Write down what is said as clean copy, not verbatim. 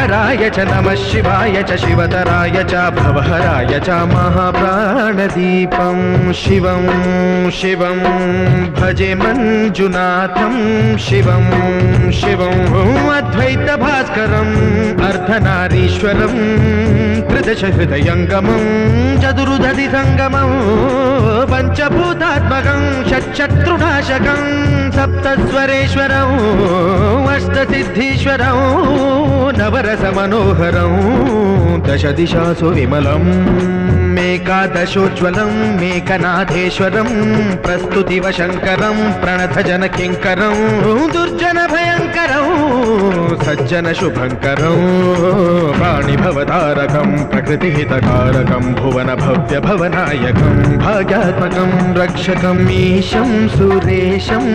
शङ्कराय च नमः शिवाय च शिवतराय च भवहराय च महाप्राणदीपं शिवं शिवं भजे मञ्जुनाथं शिवं शिवं अद्वैतभास्करम् अर्धनारीश्वरं त्रिदशहृदयङ्गमं चतुर्दधिसङ्गमं पञ्चभूतात्मकं षट्शत्रुनाशकं सप्तस्वरेश्वरं अष्टसिद्धीश्वरं नवरसमनोहरं दशदिशासु विमलं मेकादशोज्ज्वलं मेकनाथेश्वरं प्रस्तुतिव शङ्करं प्रणतजनकिङ्करं दुर्जनभयङ्करं सज्जनशुभङ्करं वाणिभवतारकं प्रकृतिहितकारकं भुवनभव्यभवनायकं भाग्यात्मकं रक्षकम् ईशं सुरेशं